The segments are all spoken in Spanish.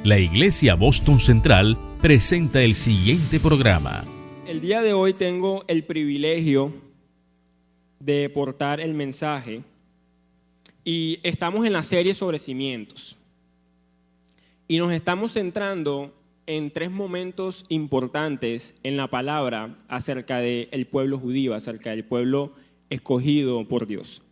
La Iglesia Boston Central presenta el siguiente programa. El día de hoy tengo el privilegio de portar el mensaje y estamos en la serie sobre cimientos y nos estamos centrando en tres momentos importantes en la palabra acerca del pueblo judío, acerca del pueblo escogido por Dios.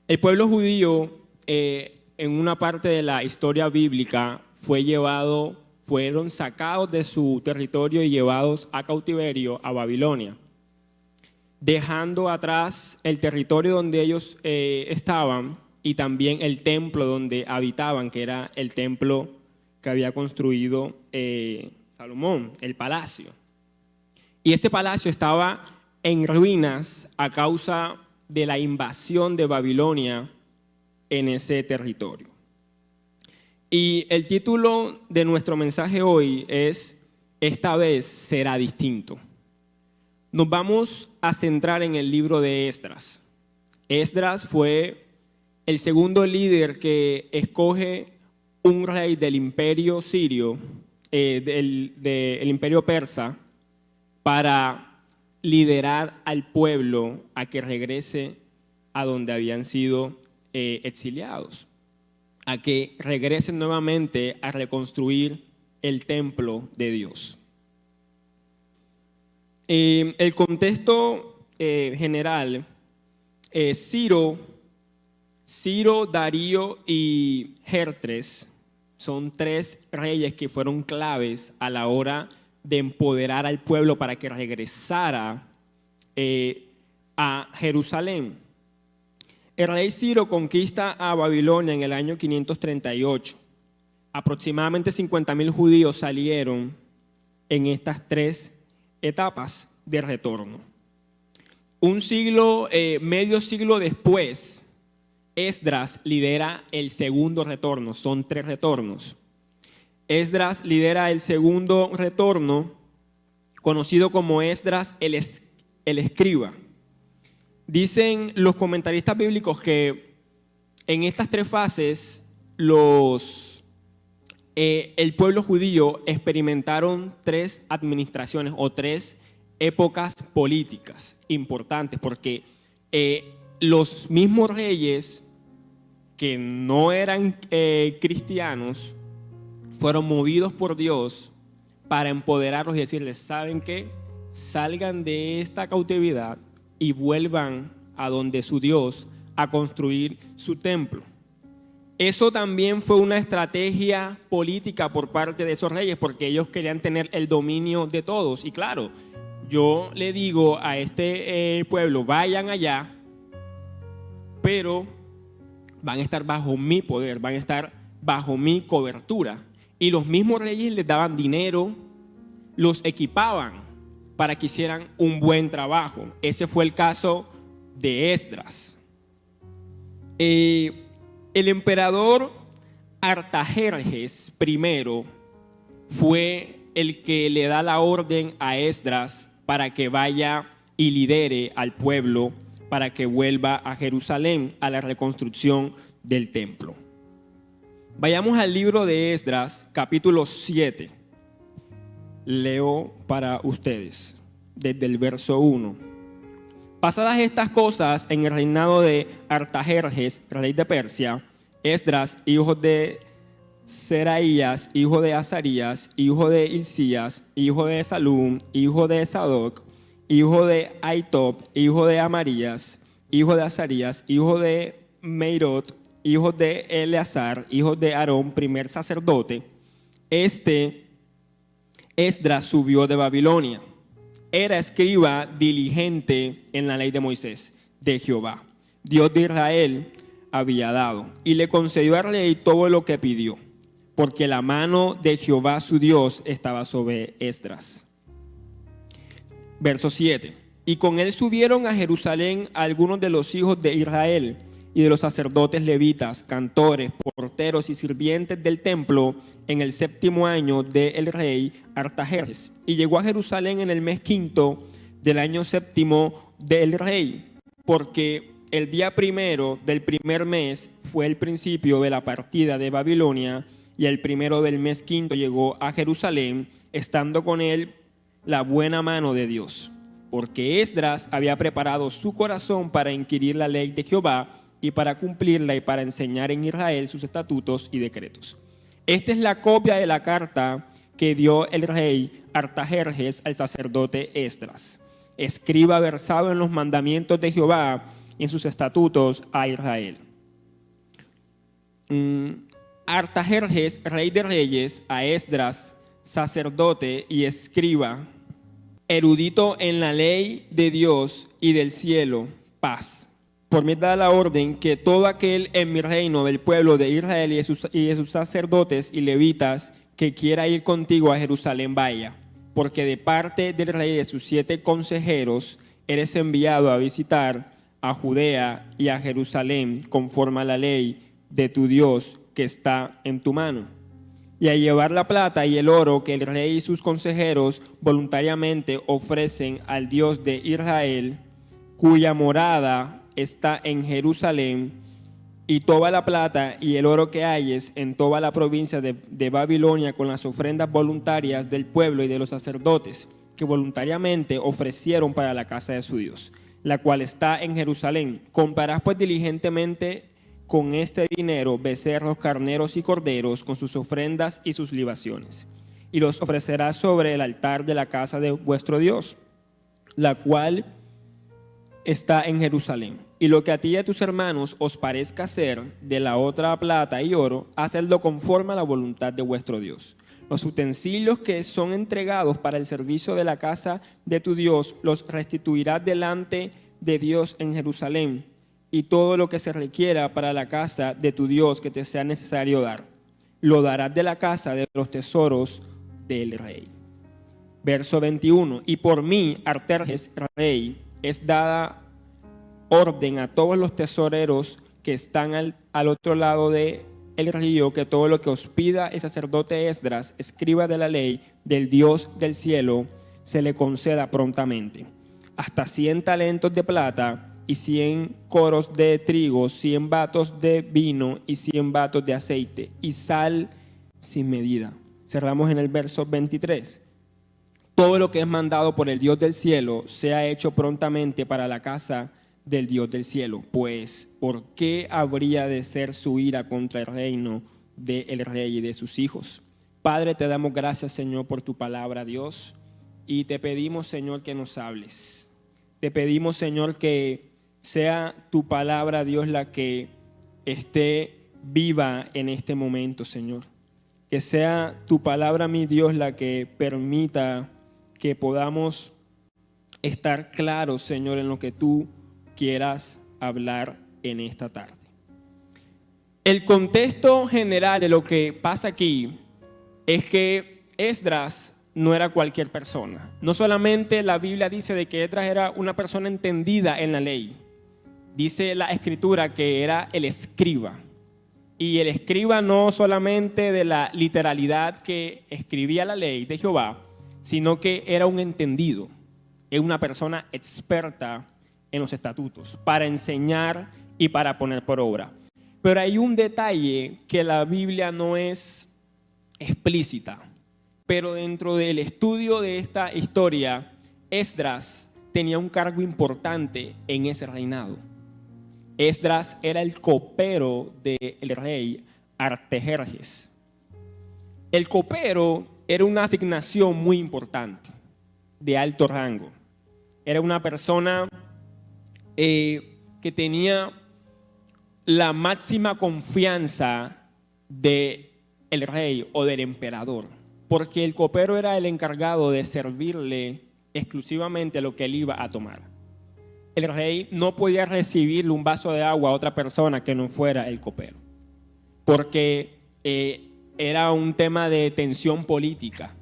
El pueblo judío en una parte de la historia bíblica fueron sacados de su territorio y llevados a cautiverio a Babilonia, dejando atrás el territorio donde ellos estaban y también el templo donde habitaban, que era el templo que había construido Salomón, el palacio. Y este palacio estaba en ruinas a causa de la invasión de Babilonia en ese territorio. Y el título de nuestro mensaje hoy es "Esta vez será distinto". Nos vamos a centrar en el libro de Esdras. Esdras fue el segundo líder que escoge un rey del imperio sirio, del imperio persa, para liderar al pueblo a que regrese a donde habían sido exiliados, a que regresen nuevamente a reconstruir el templo de Dios. El contexto general, Ciro, Darío y Jerjes son tres reyes que fueron claves a la hora de empoderar al pueblo para que regresara a Jerusalén. El rey Ciro conquista a Babilonia en el año 538. Aproximadamente 50,000 judíos salieron en estas tres etapas de retorno. Medio siglo después, Esdras lidera el segundo retorno. Son tres retornos. Esdras lidera el segundo retorno, conocido como Esdras el escriba. Dicen los comentaristas bíblicos que en estas tres fases el pueblo judío experimentaron tres administraciones o tres épocas políticas importantes, porque los mismos reyes que no eran cristianos fueron movidos por Dios para empoderarlos y decirles: ¿saben qué? Salgan de esta cautividad y vuelvan a donde su Dios a construir su templo. Eso también fue una estrategia política por parte de esos reyes, porque ellos querían tener el dominio de todos. Y claro, yo le digo a este pueblo: vayan allá, pero van a estar bajo mi poder, van a estar bajo mi cobertura. Y los mismos reyes les daban dinero, los equipaban para que hicieran un buen trabajo. Ese fue el caso de Esdras. El emperador Artajerjes I fue el que le da la orden a Esdras para que vaya y lidere al pueblo para que vuelva a Jerusalén a la reconstrucción del templo. Vayamos al libro de Esdras, capítulo 7. Leo para ustedes desde el verso 1. Pasadas estas cosas, en el reinado de Artajerjes, rey de Persia, Esdras, hijo de Seraías, hijo de Azarías, hijo de Hilcías, hijo de Salum, hijo de Sadoc, hijo de Ahitob, hijo de Amarías, hijo de Azarías, hijo de Meirot, hijo de Eleazar, hijo de Aarón, primer sacerdote. Esdras subió de Babilonia. Era escriba diligente en la ley de Moisés, de Jehová, Dios de Israel, había dado, y le concedió al rey todo lo que pidió, porque la mano de Jehová su Dios estaba sobre Esdras. Verso 7. Y con él subieron a Jerusalén algunos de los hijos de Israel y de los sacerdotes levitas, cantores, porteros y sirvientes del templo en el 7º año del rey Artajerjes. Y llegó a Jerusalén en el mes 5 del año 7 del rey, porque el día 1 del primer mes fue el principio de la partida de Babilonia, y el primero del mes quinto llegó a Jerusalén, estando con él la buena mano de Dios, porque Esdras había preparado su corazón para inquirir la ley de Jehová y para cumplirla y para enseñar en Israel sus estatutos y decretos. Esta es la copia de la carta que dio el rey Artajerjes al sacerdote Esdras, escriba versado en los mandamientos de Jehová y en sus estatutos a Israel. Artajerjes, rey de reyes, a Esdras, sacerdote y escriba, erudito en la ley de Dios y del cielo, paz. Por mí da la orden que todo aquel en mi reino del pueblo de Israel y de sus sacerdotes y levitas que quiera ir contigo a Jerusalén vaya, porque de parte del rey y de sus 7 consejeros eres enviado a visitar a Judea y a Jerusalén conforme a la ley de tu Dios que está en tu mano, y a llevar la plata y el oro que el rey y sus consejeros voluntariamente ofrecen al Dios de Israel, cuya morada está en Jerusalén, y toda la plata y el oro que hayes en toda la provincia de Babilonia, con las ofrendas voluntarias del pueblo y de los sacerdotes que voluntariamente ofrecieron para la casa de su Dios, la cual está en Jerusalén. Comprarás pues diligentemente con este dinero becerros, carneros y corderos, con sus ofrendas y sus libaciones, y los ofrecerás sobre el altar de la casa de vuestro Dios, la cual está en Jerusalén. Y lo que a ti y a tus hermanos os parezca hacer de la otra plata y oro, hacedlo conforme a la voluntad de vuestro Dios. Los utensilios que son entregados para el servicio de la casa de tu Dios los restituirás delante de Dios en Jerusalén, y todo lo que se requiera para la casa de tu Dios que te sea necesario dar, lo darás de la casa de los tesoros del rey. Verso 21. Y por mí, Artajerjes, rey, es dada orden a todos los tesoreros que están al otro lado del río, que todo lo que os pida el sacerdote Esdras, escriba de la ley del Dios del cielo, se le conceda prontamente. Hasta 100 talentos de plata y 100 coros de trigo, 100 batos de vino y 100 batos de aceite, y sal sin medida. Cerramos en el verso 23. Todo lo que es mandado por el Dios del cielo sea hecho prontamente para la casa del Dios del cielo. Pues, ¿por qué habría de ser su ira contra el reino del rey y de sus hijos? Padre, te damos gracias, Señor, por tu palabra, Dios, y te pedimos, Señor, que nos hables. Te pedimos, Señor, que sea tu palabra, Dios, la que esté viva en este momento, Señor. Que sea tu palabra, mi Dios, la que permita que podamos estar claros, Señor, en lo que tú quieras hablar en esta tarde. El contexto general de lo que pasa aquí es que Esdras no era cualquier persona. No solamente la Biblia dice de que Esdras era una persona entendida en la ley. Dice la Escritura que era el escriba. Y el escriba no solamente de la literalidad que escribía la ley de Jehová, sino que era un entendido, es una persona experta en los estatutos, para enseñar y para poner por obra. Pero hay un detalle que la Biblia no es explícita, pero dentro del estudio de esta historia, Esdras tenía un cargo importante en ese reinado. Esdras era el copero del rey Artajerjes. El copero era una asignación muy importante, de alto rango. Era una persona que tenía la máxima confianza del rey o del emperador, porque el copero era el encargado de servirle exclusivamente lo que él iba a tomar. El rey no podía recibirle un vaso de agua a otra persona que no fuera el copero, porque era un tema de tensión política,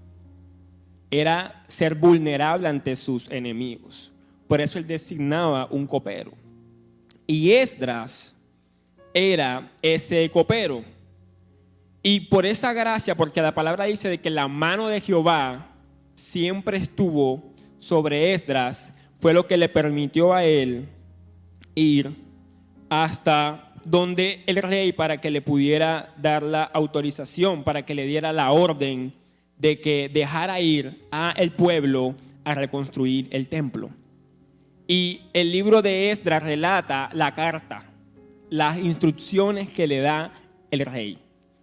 era ser vulnerable ante sus enemigos. Por eso él designaba un copero. Y Esdras era ese copero. Y por esa gracia, porque la palabra dice de que la mano de Jehová siempre estuvo sobre Esdras, fue lo que le permitió a él ir hasta donde el rey, para que le pudiera dar la autorización, para que le diera la orden de que dejara ir a el pueblo a reconstruir el templo. Y el libro de Esdras relata la carta, las instrucciones que le da el rey.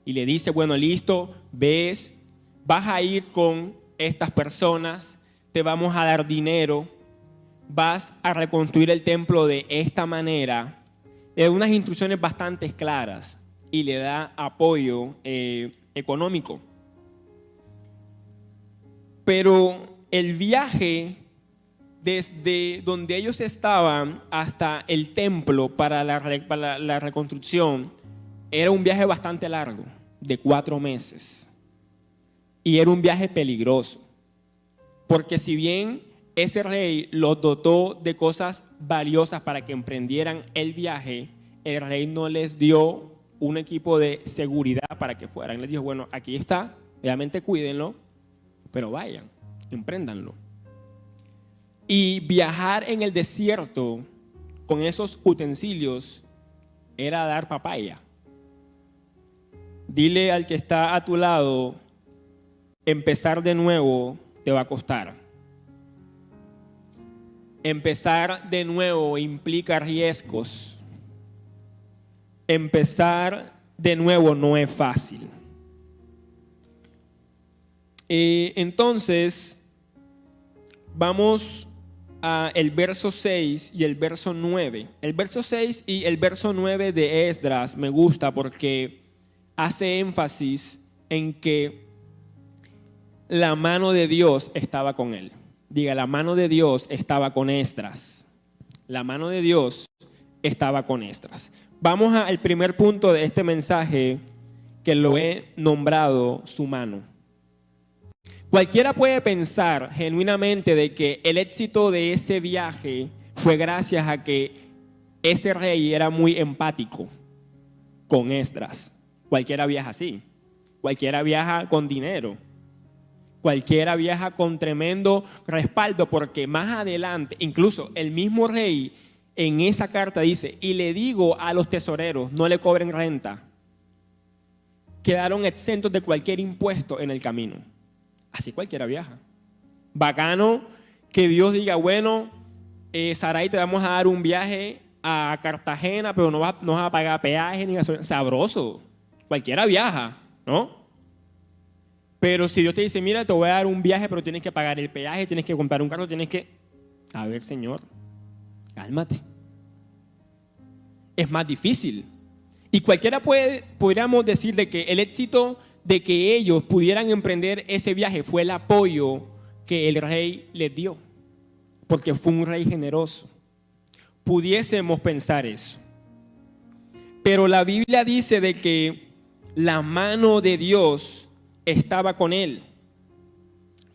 Y le dice, bueno, listo, vas a ir con estas personas, te vamos a dar dinero, vas a reconstruir el templo de esta manera. Le da unas instrucciones bastante claras y le da apoyo económico. Pero el viaje desde donde ellos estaban hasta el templo para la reconstrucción era un viaje bastante largo, de 4 meses. Y era un viaje peligroso, porque si bien ese rey los dotó de cosas valiosas para que emprendieran el viaje, el rey no les dio un equipo de seguridad para que fueran. Les dijo, bueno, aquí está, obviamente cuídenlo, pero vayan, empréndanlo. Y viajar en el desierto con esos utensilios era dar papaya. Dile al que está a tu lado, empezar de nuevo te va a costar. Empezar de nuevo implica riesgos. Empezar de nuevo no es fácil. Entonces, vamos al verso 6 y el verso 9. El verso 6 y el verso 9 de Esdras me gusta porque hace énfasis en que la mano de Dios estaba con él. Diga, la mano de Dios estaba con Esdras. La mano de Dios estaba con Esdras. Vamos al primer punto de este mensaje, que lo he nombrado su mano. Cualquiera puede pensar genuinamente de que el éxito de ese viaje fue gracias a que ese rey era muy empático con Esdras. Cualquiera viaja así. Cualquiera viaja con dinero. Cualquiera viaja con tremendo respaldo, porque más adelante, incluso el mismo rey en esa carta dice, y le digo a los tesoreros, no le cobren renta. Quedaron exentos de cualquier impuesto en el camino. Así cualquiera viaja. Bacano que Dios diga, bueno, Sarai, te vamos a dar un viaje a Cartagena, pero no vas a pagar peaje ni gasolina. Sabroso. Cualquiera viaja, ¿no? Pero si Dios te dice, mira, te voy a dar un viaje, pero tienes que pagar el peaje, tienes que comprar un carro, tienes que... A ver, Señor, cálmate. Es más difícil. Y cualquiera podríamos decir de que el éxito de que ellos pudieran emprender ese viaje fue el apoyo que el rey les dio, porque fue un rey generoso. Pudiésemos pensar eso. Pero la Biblia dice de que la mano de Dios estaba con él.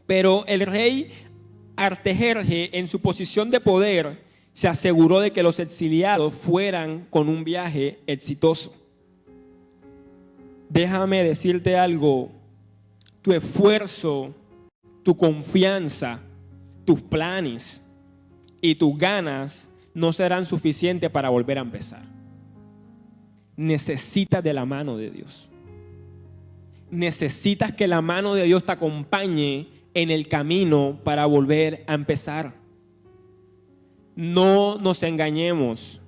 Pero el rey Artajerje, en su posición de poder, se aseguró de que los exiliados fueran con un viaje exitoso. Déjame decirte algo, tu esfuerzo, tu confianza, tus planes y tus ganas no serán suficientes para volver a empezar. Necesitas de la mano de Dios. Necesitas que la mano de Dios te acompañe en el camino para volver a empezar. No nos engañemos.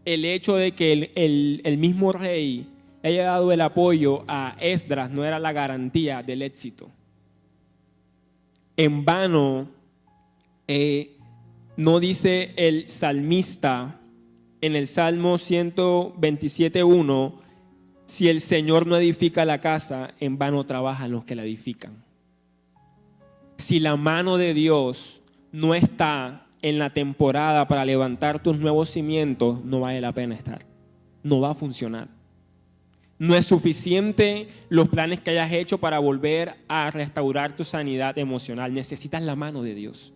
El hecho de que el mismo rey haya dado el apoyo a Esdras no era la garantía del éxito. En vano no dice el salmista en el Salmo 127:1, si el Señor no edifica la casa, en vano trabajan los que la edifican. Si la mano de Dios no está en la temporada para levantar tus nuevos cimientos, no vale la pena estar. No va a funcionar. No es suficiente los planes que hayas hecho para volver a restaurar tu sanidad emocional. Necesitas la mano de Dios.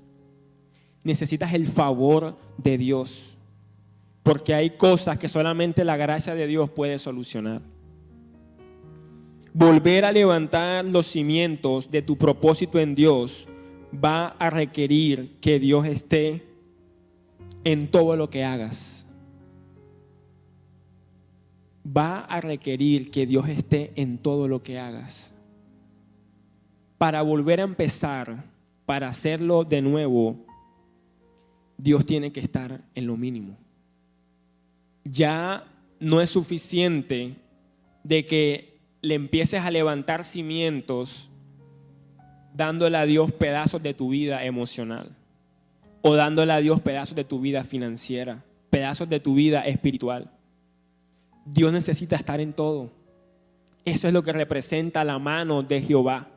Necesitas el favor de Dios. Porque hay cosas que solamente la gracia de Dios puede solucionar. Volver a levantar los cimientos de tu propósito en Dios va a requerir que Dios esté en todo lo que hagas. va a requerir que Dios esté en todo lo que hagas. Para volver a empezar, para hacerlo de nuevo, Dios tiene que estar en lo mínimo. Ya no es suficiente de que le empieces a levantar cimientos dándole a Dios pedazos de tu vida emocional o dándole a Dios pedazos de tu vida financiera, pedazos de tu vida espiritual. Dios necesita estar en todo. Eso es lo que representa la mano de Jehová.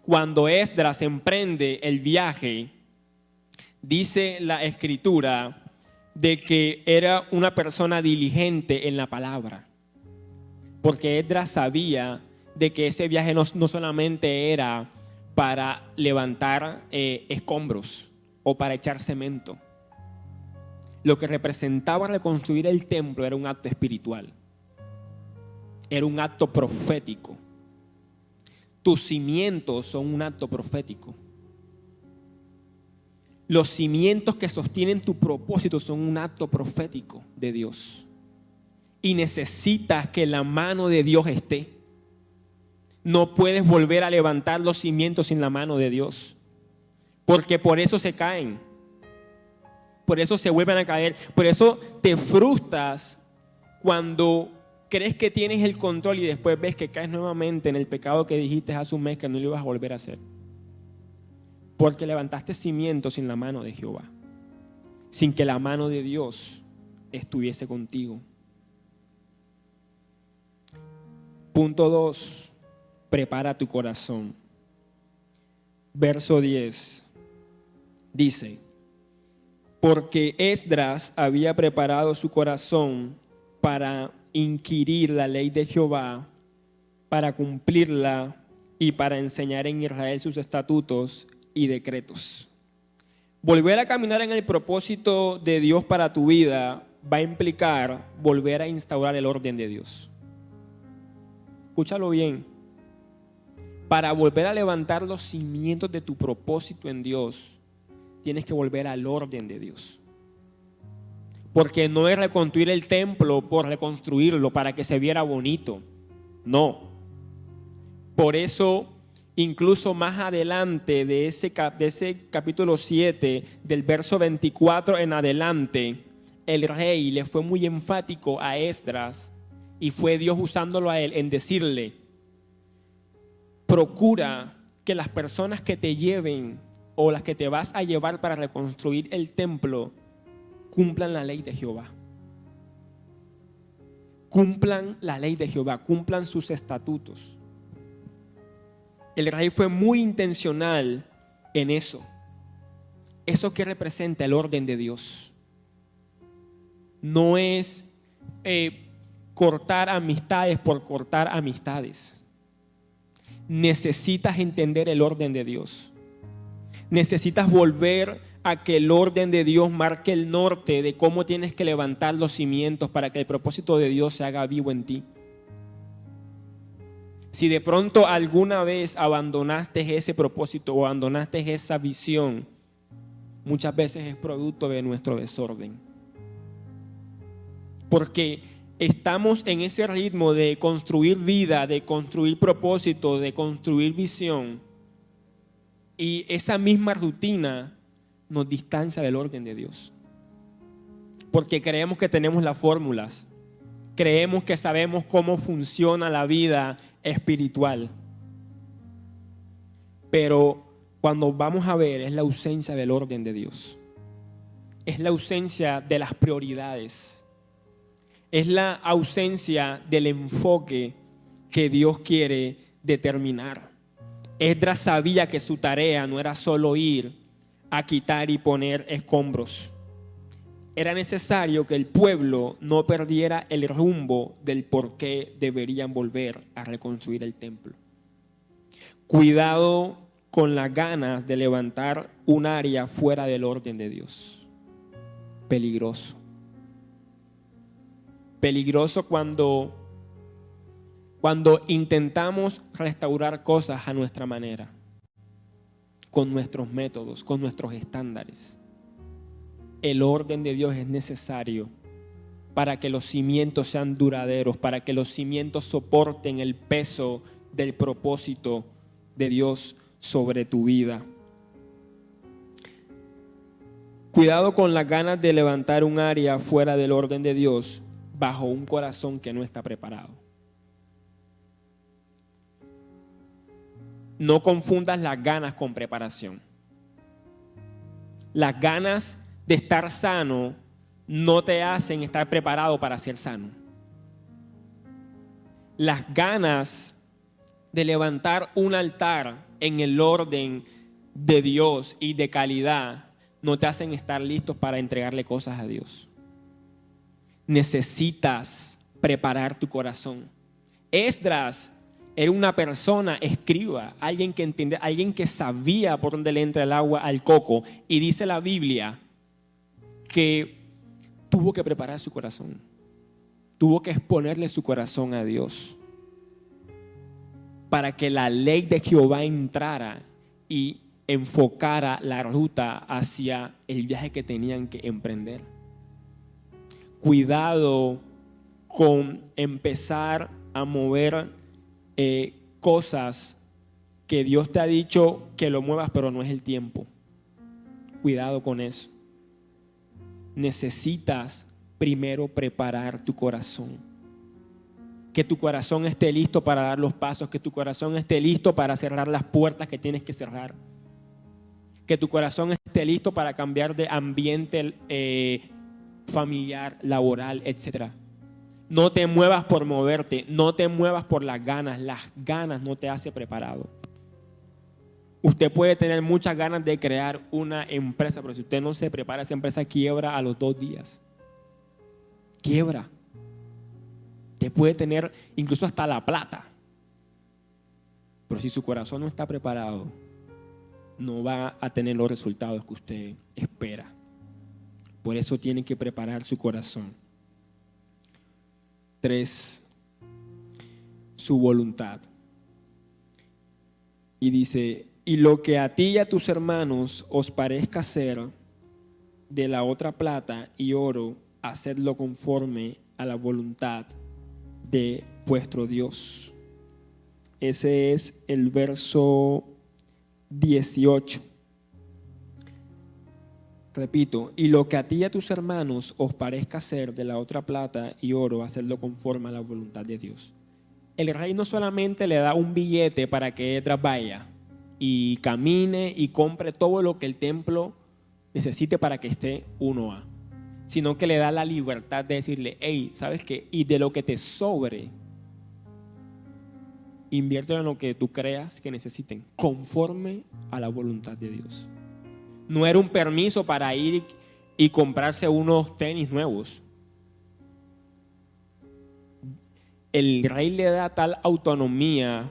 Cuando Esdras emprende el viaje, dice la Escritura de que era una persona diligente en la palabra, porque Esdras sabía de que ese viaje no solamente era para levantar escombros o para echar cemento. Lo que representaba reconstruir el templo era un acto espiritual, era un acto profético. Tus cimientos son un acto profético. Los cimientos que sostienen tu propósito son un acto profético de Dios. Y necesitas que la mano de Dios esté. No puedes volver a levantar los cimientos sin la mano de Dios, porque por eso se caen, por eso se vuelven a caer, por eso te frustras cuando crees que tienes el control y después ves que caes nuevamente en el pecado que dijiste hace un mes que no lo ibas a volver a hacer, porque levantaste cimientos sin la mano de Jehová, sin que la mano de Dios estuviese contigo. Punto 2. Prepara tu corazón. Verso 10 dice: porque Esdras había preparado su corazón para inquirir la ley de Jehová, para cumplirla y para enseñar en Israel sus estatutos y decretos. Volver a caminar en el propósito de Dios para tu vida va a implicar volver a instaurar el orden de Dios. Escúchalo bien. Para volver a levantar los cimientos de tu propósito en Dios, tienes que volver al orden de Dios. Porque no es reconstruir el templo por reconstruirlo para que se viera bonito. No. Por eso, incluso más adelante de ese capítulo 7, del verso 24 en adelante, el rey le fue muy enfático a Esdras y fue Dios usándolo a él en decirle: procura que las personas que te lleven o las que te vas a llevar para reconstruir el templo cumplan la ley de Jehová. Cumplan la ley de Jehová, cumplan sus estatutos. El rey fue muy intencional en eso. Eso que representa el orden de Dios. No es cortar amistades por cortar amistades. Necesitas entender el orden de Dios. Necesitas volver a que el orden de Dios marque el norte de cómo tienes que levantar los cimientos para que el propósito de Dios se haga vivo en ti. Si de pronto alguna vez abandonaste ese propósito o abandonaste esa visión, muchas veces es producto de nuestro desorden. Porque estamos en ese ritmo de construir vida, de construir propósito, de construir visión, y esa misma rutina nos distancia del orden de Dios. Porque creemos que tenemos las fórmulas, creemos que sabemos cómo funciona la vida espiritual, pero cuando vamos a ver es la ausencia del orden de Dios, es la ausencia de las prioridades, es la ausencia del enfoque que Dios quiere determinar. Esdras sabía que su tarea no era solo ir a quitar y poner escombros. Era necesario que el pueblo no perdiera el rumbo del por qué deberían volver a reconstruir el templo. Cuidado con las ganas de levantar un área fuera del orden de Dios. Peligroso. Peligroso cuando intentamos restaurar cosas a nuestra manera, con nuestros métodos, con nuestros estándares. El orden de Dios es necesario para que los cimientos sean duraderos, para que los cimientos soporten el peso del propósito de Dios sobre tu vida. Cuidado con las ganas de levantar un área fuera del orden de Dios bajo un corazón que no está preparado. No confundas las ganas con preparación. Las ganas de estar sano no te hacen estar preparado para ser sano. Las ganas de levantar un altar en el orden de Dios y de calidad no te hacen estar listos para entregarle cosas a Dios. Necesitas preparar tu corazón. Esdras era una persona escriba, alguien que entendía, alguien que sabía por dónde le entra el agua al coco, y dice la Biblia que tuvo que preparar su corazón, tuvo que exponerle su corazón a Dios para que la ley de Jehová entrara y enfocara la ruta hacia el viaje que tenían que emprender. Cuidado con empezar a mover cosas que Dios te ha dicho que lo muevas, pero no es el tiempo. Cuidado con eso. Necesitas primero preparar tu corazón. Que tu corazón esté listo para dar los pasos, que tu corazón esté listo para cerrar las puertas que tienes que cerrar. Que tu corazón esté listo para cambiar de ambiente familiar, laboral, etc. No te muevas por moverte, no te muevas por las ganas no te hacen preparado. Usted puede tener muchas ganas de crear una empresa, pero si usted no se prepara, esa empresa quiebra a los 2 días. Quiebra. Usted puede tener incluso hasta la plata, pero si su corazón no está preparado, no va a tener los resultados que usted espera. Por eso tiene que preparar su corazón. 3, su voluntad. Y dice: y lo que a ti y a tus hermanos os parezca ser de la otra plata y oro, hacedlo conforme a la voluntad de vuestro Dios. Ese es el verso 18. Repito: y lo que a ti y a tus hermanos os parezca ser de la otra plata y oro, hacedlo conforme a la voluntad de Dios. El rey no solamente le da un billete para que Esdras vaya y camine y compre todo lo que el templo necesite para que esté 1A, sino que le da la libertad de decirle: hey, ¿sabes qué? Y de lo que te sobre, inviértelo en lo que tú creas que necesiten, conforme a la voluntad de Dios. No era un permiso para ir y comprarse unos tenis nuevos. El rey le da tal autonomía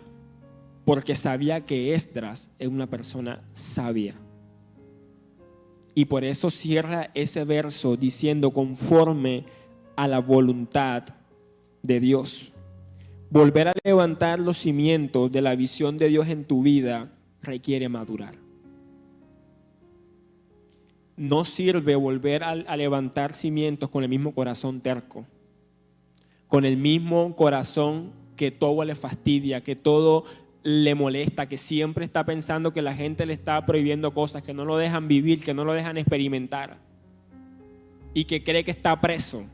porque sabía que Esdras es una persona sabia. Y por eso cierra ese verso diciendo: conforme a la voluntad de Dios. Volver a levantar los cimientos de la visión de Dios en tu vida requiere madurar. No sirve volver a levantar cimientos con el mismo corazón terco, con el mismo corazón que todo le fastidia, que todo le molesta, que siempre está pensando que la gente le está prohibiendo cosas, que no lo dejan vivir, que no lo dejan experimentar y que cree que está preso.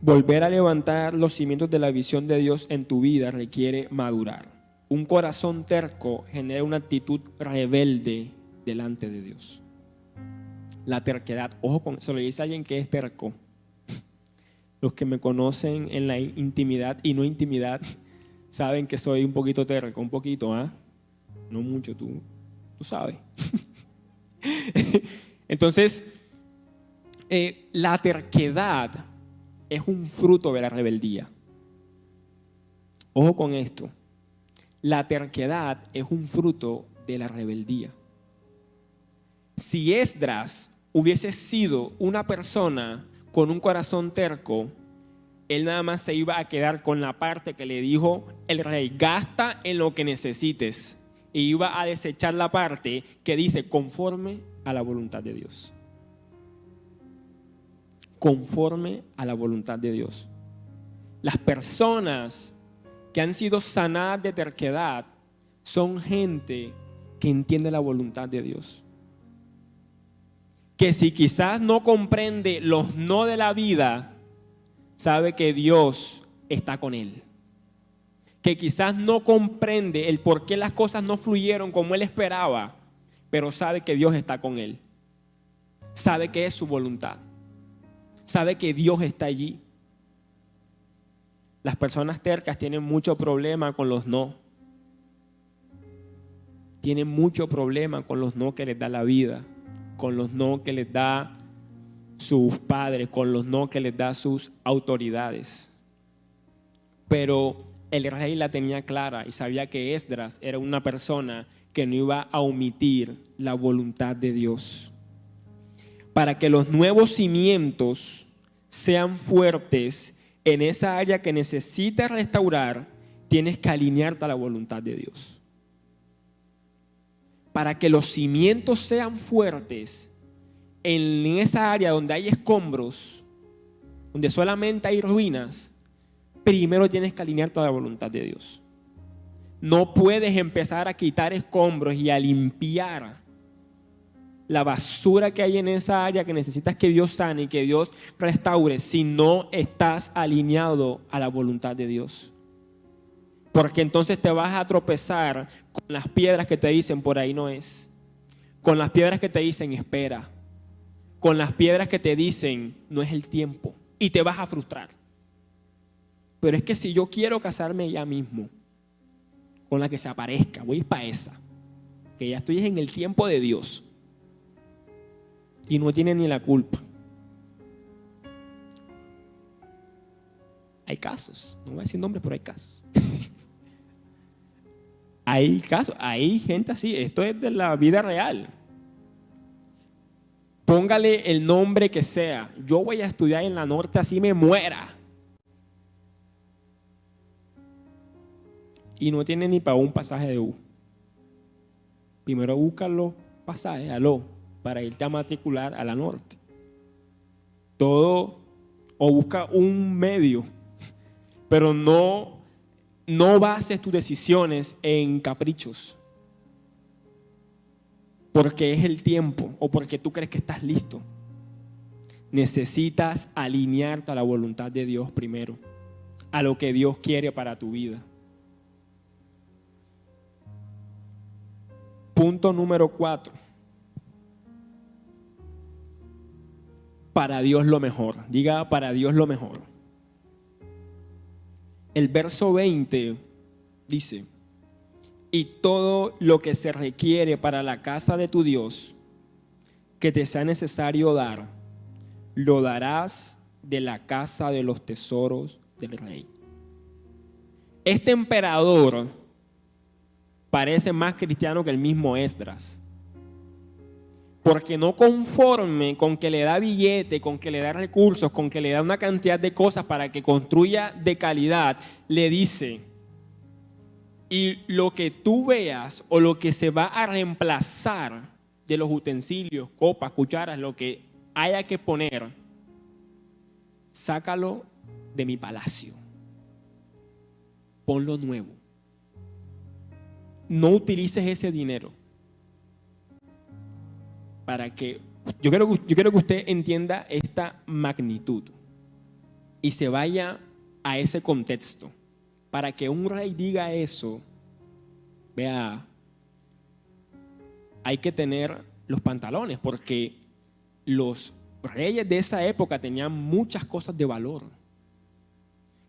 Volver a levantar los cimientos de la visión de Dios en tu vida requiere madurar. Un corazón terco genera una actitud rebelde delante de Dios. La terquedad, ojo con eso, lo dice alguien que es terco. Los que me conocen en la intimidad y no intimidad saben que soy un poquito terco, un poquito, no mucho, tú sabes. Entonces, la terquedad es un fruto de la rebeldía. Ojo con esto. La terquedad es un fruto de la rebeldía. Si Esdras hubiese sido una persona con un corazón terco, él nada más se iba a quedar con la parte que le dijo el rey: gasta en lo que necesites, y iba a desechar la parte que dice conforme a la voluntad de Dios. conforme a la voluntad de Dios. Las personas que han sido sanadas de terquedad son gente que entiende la voluntad de Dios. Que si quizás no comprende los no de la vida, sabe que Dios está con él. Que quizás no comprende el por qué las cosas no fluyeron como él esperaba, pero sabe que Dios está con él. Sabe que es su voluntad. Sabe que Dios está allí. Las personas tercas tienen mucho problema con los no. Tienen mucho problema con los no que les da la vida, con los no que les da sus padres, con los no que les da sus autoridades. Pero el rey la tenía clara y sabía que Esdras era una persona que no iba a omitir la voluntad de Dios. Para que los nuevos cimientos sean fuertes en esa área que necesitas restaurar, tienes que alinearte a la voluntad de Dios. Para que los cimientos sean fuertes en esa área donde hay escombros, donde solamente hay ruinas, primero tienes que alinearte a la voluntad de Dios. No puedes empezar a quitar escombros y a limpiar la basura que hay en esa área que necesitas que Dios sane y que Dios restaure si no estás alineado a la voluntad de Dios. Porque entonces te vas a tropezar con las piedras que te dicen por ahí no es. Con las piedras que te dicen espera. Con las piedras que te dicen no es el tiempo. Y te vas a frustrar. Pero es que si yo quiero casarme ya mismo, con la que se aparezca, voy para esa. Que ya estoy en el tiempo de Dios. Y no tiene ni la culpa. Hay casos, no voy a decir nombres, pero hay casos. Hay casos, hay gente así, esto es de la vida real. Póngale el nombre que sea. Yo voy a estudiar en la norte así me muera. Y no tiene ni para un pasaje de U. Primero busca los pasajes, para irte a matricular a la norte. Todo, o busca un medio, pero no bases tus decisiones en caprichos, porque es el tiempo o porque tú crees que estás listo. Necesitas alinearte a la voluntad de Dios primero, a lo que Dios quiere para tu vida. Punto número 4. Para Dios lo mejor. Diga, para Dios lo mejor. El verso 20 dice: y todo lo que se requiere para la casa de tu Dios, que te sea necesario dar, lo darás de la casa de los tesoros del rey. Este emperador parece más cristiano que el mismo Esdras. Porque no conforme con que le da billete, con que le da recursos, con que le da una cantidad de cosas para que construya de calidad, le dice: y lo que tú veas o lo que se va a reemplazar de los utensilios, copas, cucharas, lo que haya que poner, sácalo de mi palacio. Ponlo nuevo. No utilices ese dinero. Para que yo quiero que usted entienda esta magnitud y se vaya a ese contexto. Para que un rey diga eso, vea, hay que tener los pantalones, porque los reyes de esa época tenían muchas cosas de valor.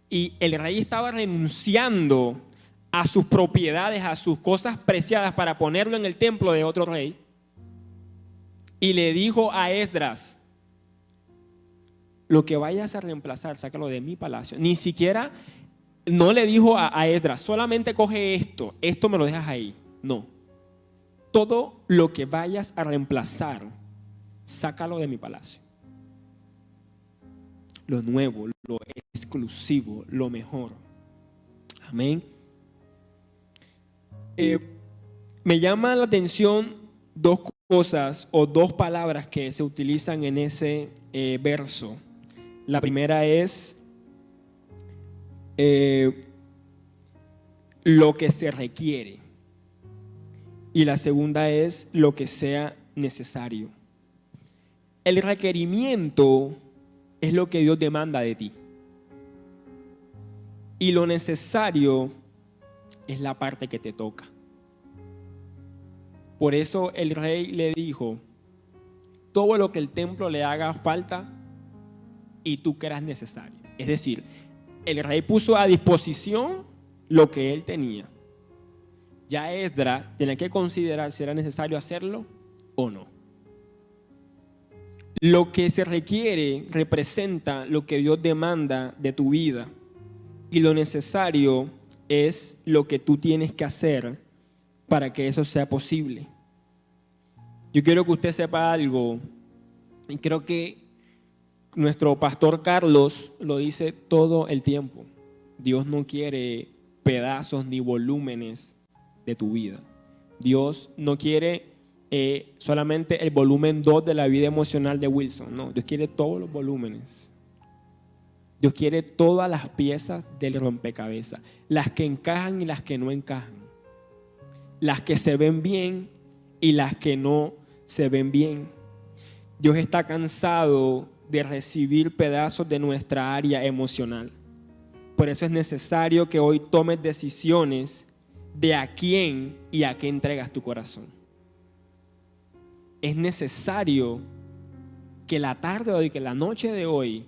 Y el rey estaba renunciando a sus propiedades, a sus cosas preciadas para ponerlo en el templo de otro rey. Y le dijo a Esdras: lo que vayas a reemplazar, sácalo de mi palacio. Ni siquiera, no le dijo a Esdras: solamente coge esto me lo dejas ahí. No. Todo lo que vayas a reemplazar, sácalo de mi palacio. Lo nuevo, lo exclusivo, lo mejor. Amén. Me llama la atención dos cosas o dos palabras que se utilizan en ese verso. La primera es lo que se requiere. Y la segunda es lo que sea necesario. El requerimiento es lo que Dios demanda de ti. Y lo necesario es la parte que te toca. Por eso el rey le dijo: todo lo que el templo le haga falta y tú creas necesario. Es decir, el rey puso a disposición lo que él tenía. Ya Esdras tiene que considerar si era necesario hacerlo o no. Lo que se requiere representa lo que Dios demanda de tu vida, y lo necesario es lo que tú tienes que hacer para que eso sea posible. Yo quiero que usted sepa algo, y creo que nuestro pastor Carlos lo dice todo el tiempo: Dios no quiere pedazos ni volúmenes de tu vida. Dios no quiere solamente el volumen 2 de la vida emocional de Wilson. No, Dios quiere todos los volúmenes. Dios quiere todas las piezas del rompecabezas, las que encajan y las que no encajan, las que se ven bien y las que no se ven bien. Dios está cansado de recibir pedazos de nuestra área emocional. Por eso es necesario que hoy tomes decisiones de a quién y a qué entregas tu corazón. Es necesario que la tarde de hoy, que la noche de hoy,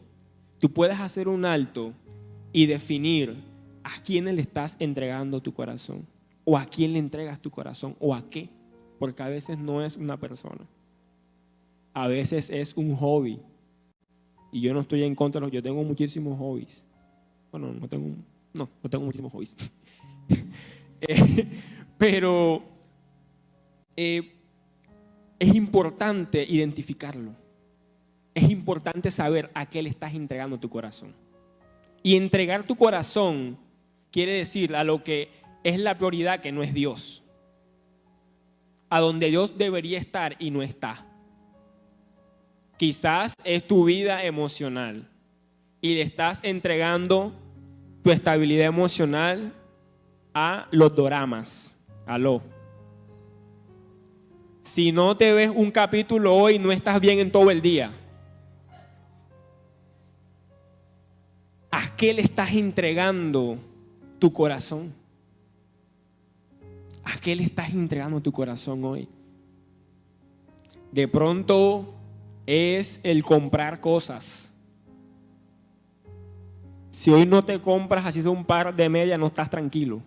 tú puedas hacer un alto y definir a quién le estás entregando tu corazón, o a quién le entregas tu corazón, o a qué. Porque a veces no es una persona, a veces es un hobby. Y yo no estoy en contra, yo tengo muchísimos hobbies. Bueno, no tengo muchísimos hobbies. Pero es importante identificarlo. Es importante saber a qué le estás entregando tu corazón. Y entregar tu corazón quiere decir a lo que es la prioridad, que no es Dios. A donde Dios debería estar y no está. Quizás es tu vida emocional y le estás entregando tu estabilidad emocional a los doramas. Aló. Si no te ves un capítulo hoy, no estás bien en todo el día. ¿A qué le estás entregando tu corazón? ¿A qué le estás entregando tu corazón hoy? De pronto es el comprar cosas. Si hoy no te compras así sea un par de medias, no estás tranquilo.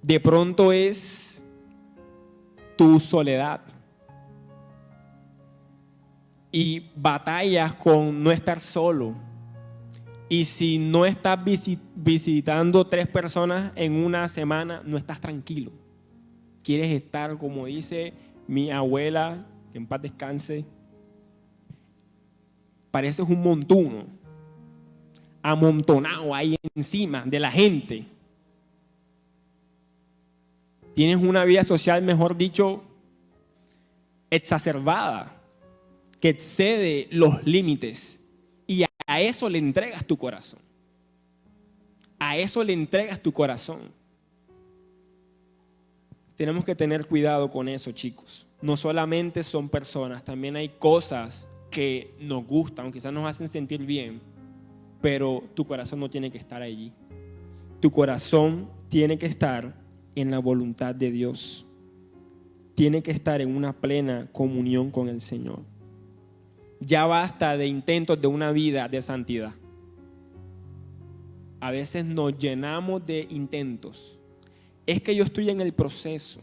De pronto es tu soledad y batallas con no estar solo. Y si no estás visitando 3 personas en una semana, no estás tranquilo. Quieres estar, como dice mi abuela, que en paz descanse, pareces un montuno, amontonado ahí encima de la gente. Tienes una vida social, mejor dicho, exacerbada, que excede los límites. Y a eso le entregas tu corazón. A eso le entregas tu corazón. Tenemos que tener cuidado con eso, chicos. No solamente son personas, también hay cosas que nos gustan, quizás nos hacen sentir bien, pero tu corazón no tiene que estar allí. Tu corazón tiene que estar en la voluntad de Dios. Tiene que estar en una plena comunión con el Señor. Ya basta de intentos de una vida de santidad. A veces nos llenamos de intentos. Es que yo estoy en el proceso.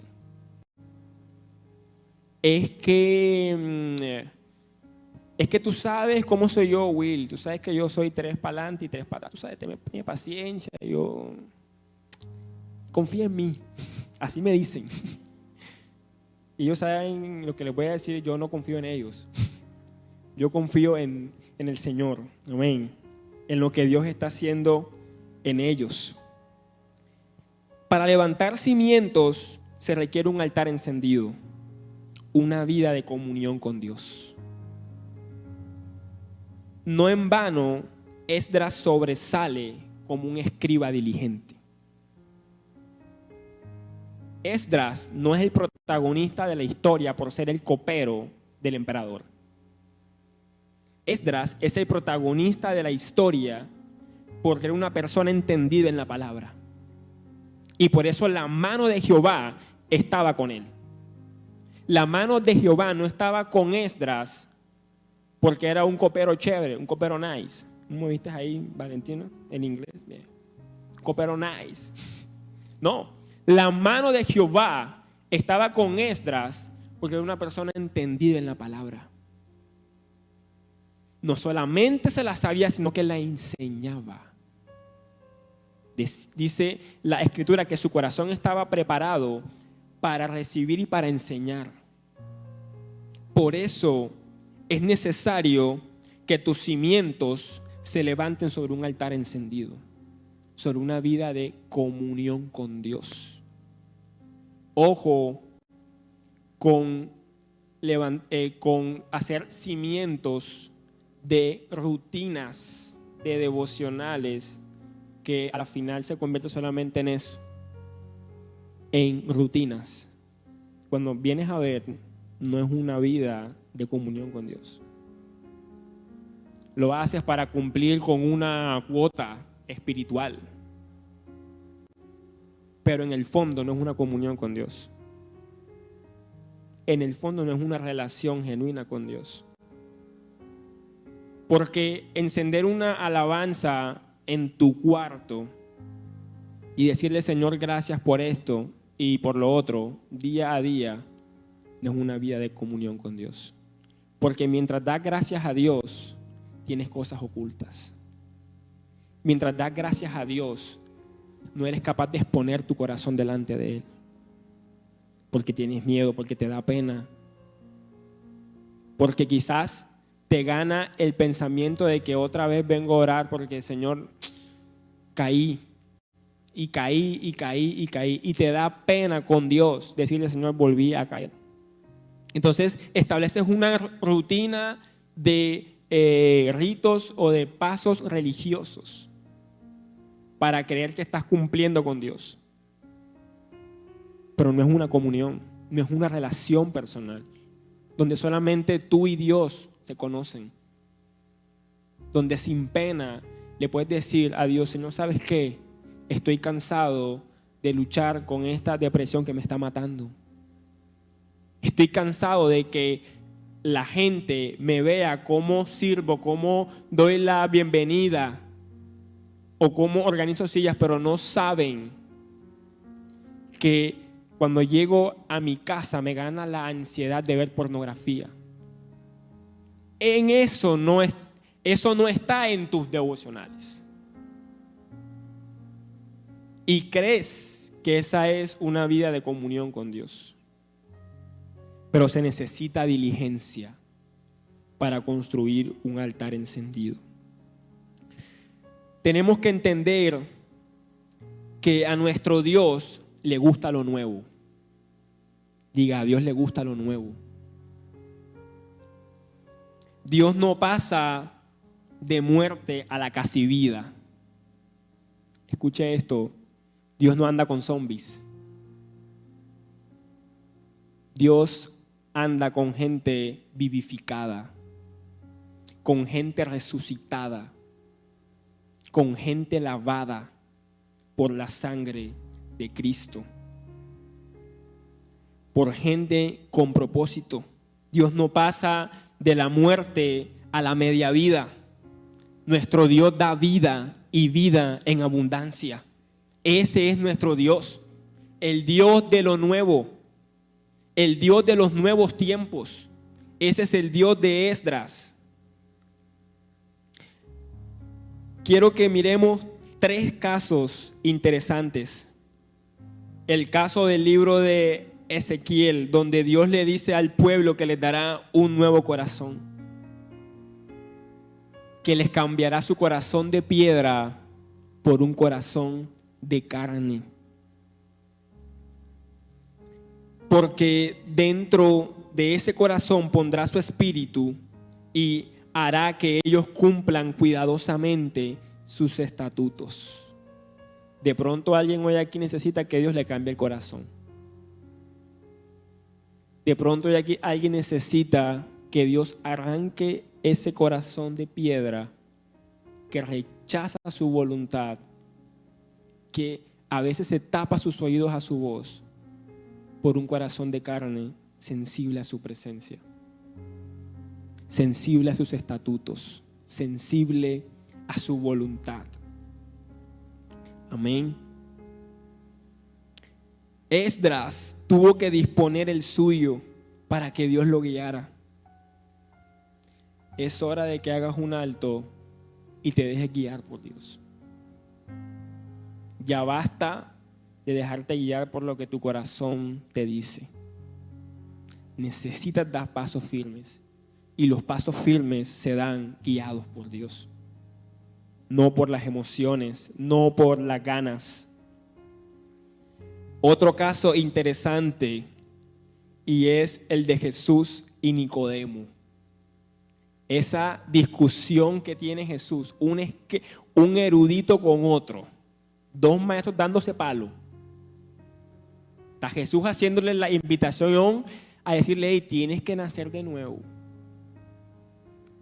Es que tú sabes cómo soy yo, Will. Tú sabes que yo soy 3 para adelante y 3 para atrás. Tú sabes, ten paciencia. Yo confía en mí. Así me dicen. Y ellos saben lo que les voy a decir. Yo no confío en ellos. Yo confío en el Señor. Amén. En lo que Dios está haciendo en ellos. Para levantar cimientos se requiere un altar encendido. Una vida de comunión con Dios. no en vano, Esdras sobresale como un escriba diligente. Esdras no es el protagonista de la historia por ser el copero del emperador. Esdras es el protagonista de la historia porque era una persona entendida en la palabra. Y por eso la mano de Jehová estaba con él. La mano de Jehová no estaba con Esdras porque era un copero chévere, un copero nice. ¿Cómo viste ahí, Valentino? En inglés. Bien. Copero nice. No, la mano de Jehová estaba con Esdras porque era una persona entendida en la palabra. No solamente se la sabía, sino que la enseñaba. Dice la Escritura que su corazón estaba preparado para recibir y para enseñar. Por eso es necesario que tus cimientos se levanten sobre un altar encendido, sobre una vida de comunión con Dios. Ojo con hacer cimientos de rutinas, de devocionales, que al final se convierte solamente en eso, en rutinas. Cuando vienes a ver, no es una vida de comunión con Dios. Lo haces para cumplir con una cuota espiritual, pero en el fondo no es una comunión con Dios. En el fondo no es una relación genuina con Dios. Porque encender una alabanza en tu cuarto y decirle, Señor, gracias por esto y por lo otro, día a día, no es una vida de comunión con Dios. Porque mientras das gracias a Dios, tienes cosas ocultas. Mientras das gracias a Dios, no eres capaz de exponer tu corazón delante de Él. Porque tienes miedo, porque te da pena. Porque quizás te gana el pensamiento de que otra vez vengo a orar porque, Señor, caí. Y te da pena con Dios decirle, Señor, volví a caer. Entonces estableces una rutina de ritos o de pasos religiosos para creer que estás cumpliendo con Dios. Pero no es una comunión, no es una relación personal, donde solamente tú y Dios se conocen. Donde sin pena le puedes decir a Dios, Señor, ¿sabes qué? Estoy cansado de luchar con esta depresión que me está matando. Estoy cansado de que la gente me vea cómo sirvo, cómo doy la bienvenida o cómo organizo sillas, pero no saben que cuando llego a mi casa me gana la ansiedad de ver pornografía. Eso no está en tus devocionales. Y crees que esa es una vida de comunión con Dios. Pero se necesita diligencia para construir un altar encendido. Tenemos que entender que a nuestro Dios le gusta lo nuevo. Diga, a Dios le gusta lo nuevo. Dios no pasa de muerte a la casi vida. Escuche esto, Dios no anda con zombies. Dios anda con gente vivificada, con gente resucitada, con gente lavada por la sangre de Cristo, por gente con propósito. Dios no pasa de la muerte a la media vida. Nuestro Dios da vida y vida en abundancia. Ese es nuestro Dios, el Dios de lo nuevo, el Dios de los nuevos tiempos. Ese es el Dios de Esdras. Quiero que miremos 3 casos interesantes. El caso del libro de Ezequiel, donde Dios le dice al pueblo que les dará un nuevo corazón, que les cambiará su corazón de piedra por un corazón de carne. Porque dentro de ese corazón pondrá su espíritu y hará que ellos cumplan cuidadosamente sus estatutos. De pronto alguien hoy aquí necesita que Dios le cambie el corazón. De pronto hoy aquí alguien necesita que Dios arranque ese corazón de piedra que rechaza su voluntad, que a veces se tapa sus oídos a su voz, por un corazón de carne sensible a su presencia, sensible a sus estatutos, sensible a su voluntad. Amén. Esdras tuvo que disponer el suyo para que Dios lo guiara. Es hora de que hagas un alto y te dejes guiar por Dios. Ya basta de dejarte guiar por lo que tu corazón te dice. Necesitas dar pasos firmes, y los pasos firmes se dan guiados por Dios, no por las emociones, no por las ganas. Otro caso interesante, y es el de Jesús y Nicodemo. Esa discusión que tiene Jesús, un erudito con otro, dos maestros dándose palo. Está Jesús haciéndole la invitación a decirle: hey, tienes que nacer de nuevo.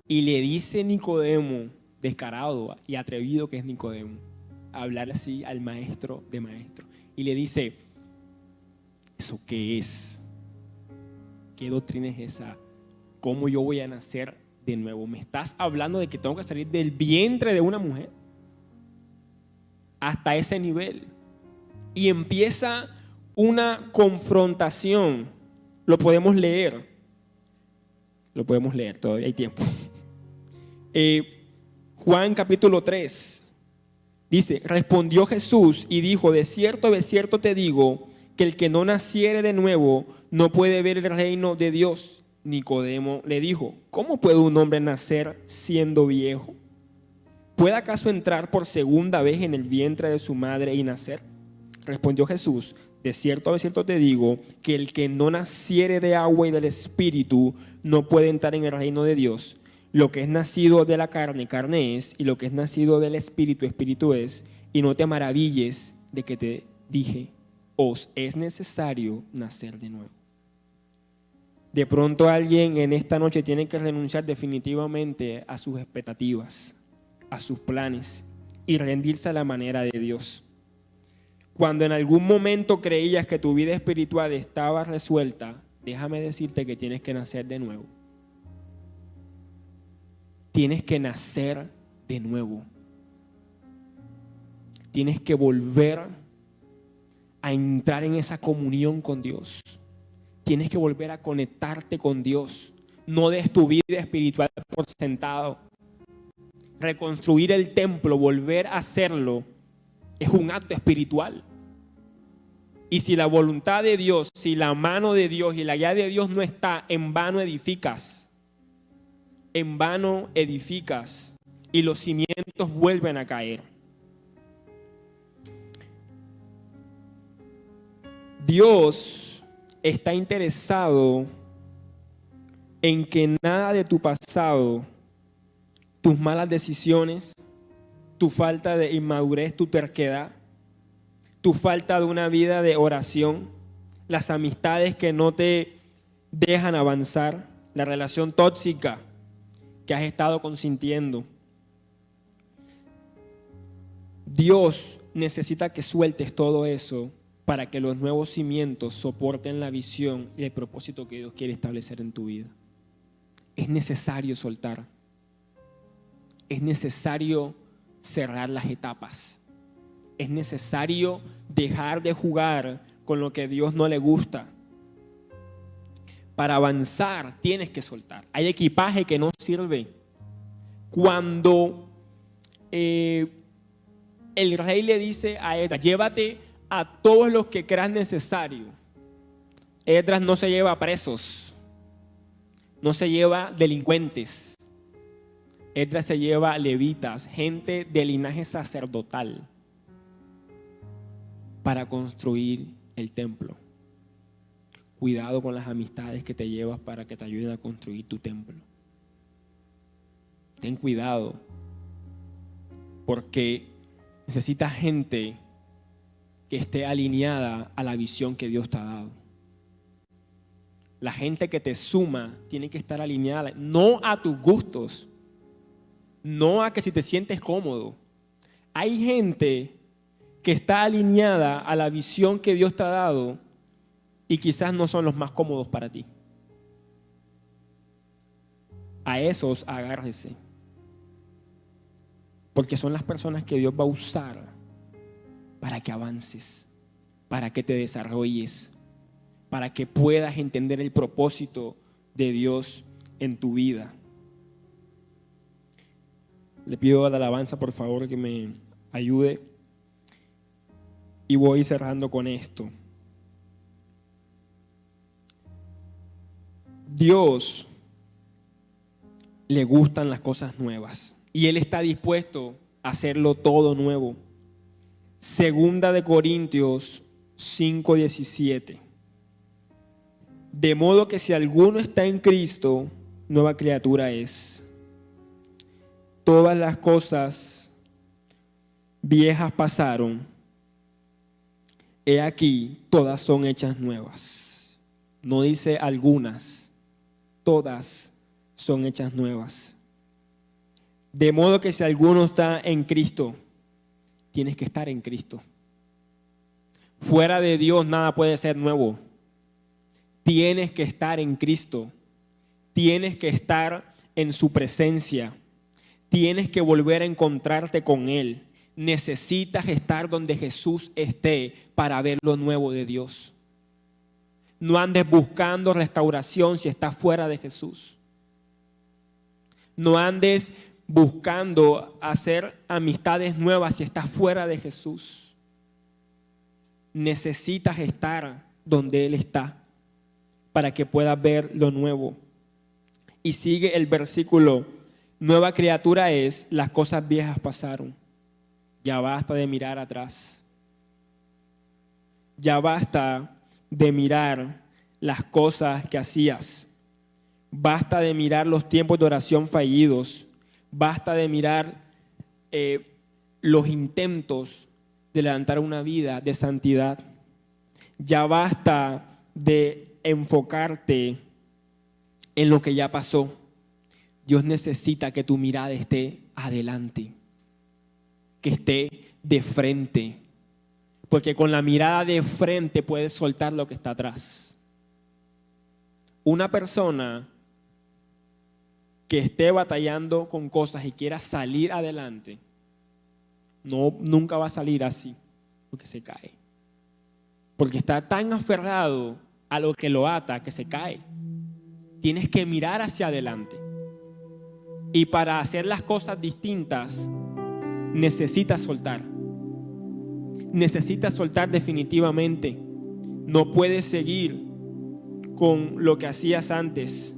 Y le dice Nicodemo, descarado y atrevido que es Nicodemo, a hablar así al maestro de maestros. Y le dice: ¿eso qué es? ¿Qué doctrina es esa? ¿Cómo yo voy a nacer de nuevo? ¿Me estás hablando de que tengo que salir del vientre de una mujer? Hasta ese nivel. Y empieza una confrontación. Lo podemos leer. Todavía hay tiempo. Juan capítulo 3 dice: respondió Jesús y dijo: de cierto te digo, que el que no naciere de nuevo no puede ver el reino de Dios. Nicodemo le dijo: ¿cómo puede un hombre nacer siendo viejo? ¿Puede acaso entrar por segunda vez en el vientre de su madre y nacer? Respondió Jesús: de cierto te digo, que el que no naciere de agua y del Espíritu no puede entrar en el reino de Dios. Lo que es nacido de la carne, carne es, y lo que es nacido del Espíritu, Espíritu es. Y no te maravilles de que te dije: os es necesario nacer de nuevo. De pronto alguien en esta noche tiene que renunciar definitivamente a sus expectativas, a sus planes, y rendirse a la manera de Dios. Cuando en algún momento creías que tu vida espiritual estaba resuelta, déjame decirte que tienes que nacer de nuevo. Tienes que nacer de nuevo. Tienes que volver a entrar en esa comunión con Dios. Tienes que volver a conectarte con Dios. No des tu vida espiritual por sentado. Reconstruir el templo, volver a hacerlo, es un acto espiritual. Y si la voluntad de Dios, si la mano de Dios y la guía de Dios no está, en vano edificas. En vano edificas y los cimientos vuelven a caer. Dios está interesado en que nada de tu pasado, tus malas decisiones, tu falta de inmadurez, tu terquedad, tu falta de una vida de oración, las amistades que no te dejan avanzar, la relación tóxica que has estado consintiendo. Dios necesita que sueltes todo eso para que los nuevos cimientos soporten la visión y el propósito que Dios quiere establecer en tu vida. Es necesario soltar. Es necesario cerrar las etapas. Es necesario dejar de jugar con lo que a Dios no le gusta. Para avanzar tienes que soltar. Hay equipaje que no sirve. Cuando el rey le dice a Esdras: llévate a todos los que creas necesario. Esdras no se lleva presos, no se lleva delincuentes. Esdras se lleva levitas, gente de linaje sacerdotal, para construir el templo. Cuidado con las amistades que te llevas para que te ayuden a construir tu templo. ten cuidado, porque necesitas gente que esté alineada a la visión que Dios te ha dado. La gente que te suma tiene que estar alineada, no a tus gustos, no a que si te sientes cómodo. Hay gente que está alineada a la visión que Dios te ha dado y quizás no son los más cómodos para ti. A esos agárrese, porque son las personas que Dios va a usar para que avances, para que te desarrolles, para que puedas entender el propósito de Dios en tu vida. Le pido a la alabanza, por favor, que me ayude. Y voy cerrando con esto. Dios le gustan las cosas nuevas y Él está dispuesto a hacerlo todo nuevo. Segunda de Corintios 5:17. De modo que si alguno está en Cristo, nueva criatura es. Todas las cosas viejas pasaron. He aquí, todas son hechas nuevas. No dice algunas, todas son hechas nuevas. De modo que si alguno está en Cristo, tienes que estar en Cristo. Fuera de Dios nada puede ser nuevo. Tienes que estar en Cristo. Tienes que estar en su presencia. Tienes que volver a encontrarte con Él. Necesitas estar donde Jesús esté para ver lo nuevo de Dios. No andes buscando restauración si estás fuera de Jesús. No andes buscando hacer amistades nuevas si estás fuera de Jesús. Necesitas estar donde Él está para que puedas ver lo nuevo. Y sigue el versículo: nueva criatura es, las cosas viejas pasaron. Ya basta de mirar atrás. Ya basta de mirar las cosas que hacías. Basta de mirar los tiempos de oración fallidos. Basta de mirar los intentos de levantar una vida de santidad. Ya basta de enfocarte en lo que ya pasó. Dios necesita que tu mirada esté adelante, que esté de frente, porque con la mirada de frente puedes soltar lo que está atrás. Una persona que esté batallando con cosas y quiera salir adelante, nunca va a salir así, porque se cae. Porque está tan aferrado a lo que lo ata que se cae. Tienes que mirar hacia adelante. Y para hacer las cosas distintas, necesitas soltar. Necesitas soltar definitivamente. No puedes seguir con lo que hacías antes.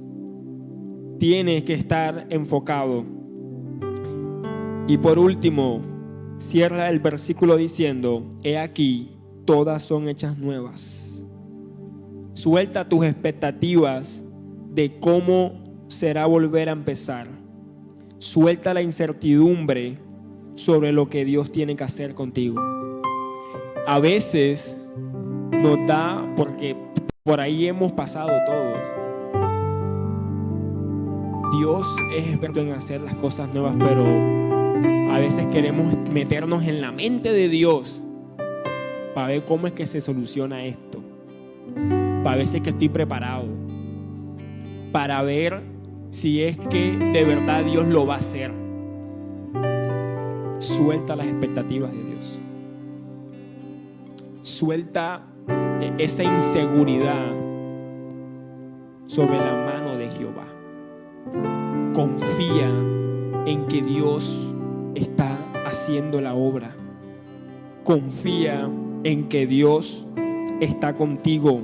Tienes que estar enfocado. Y por último, cierra el versículo diciendo: he aquí, todas son hechas nuevas. Suelta tus expectativas de cómo será volver a empezar. Suelta la incertidumbre sobre lo que Dios tiene que hacer contigo. A veces nos da, porque por ahí hemos pasado todos. Dios es experto en hacer las cosas nuevas, pero a veces queremos meternos en la mente de Dios para ver cómo es que se soluciona esto, para ver si es que estoy preparado, para ver si es que de verdad Dios lo va a hacer. Suelta las expectativas de Dios. Suelta esa inseguridad sobre la mano de Jehová. Confía en que Dios está haciendo la obra. Confía en que Dios está contigo.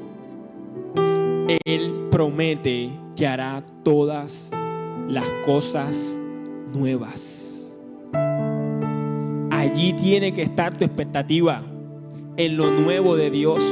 Él promete que hará todas las cosas nuevas. Allí tiene que estar tu expectativa, en lo nuevo de Dios.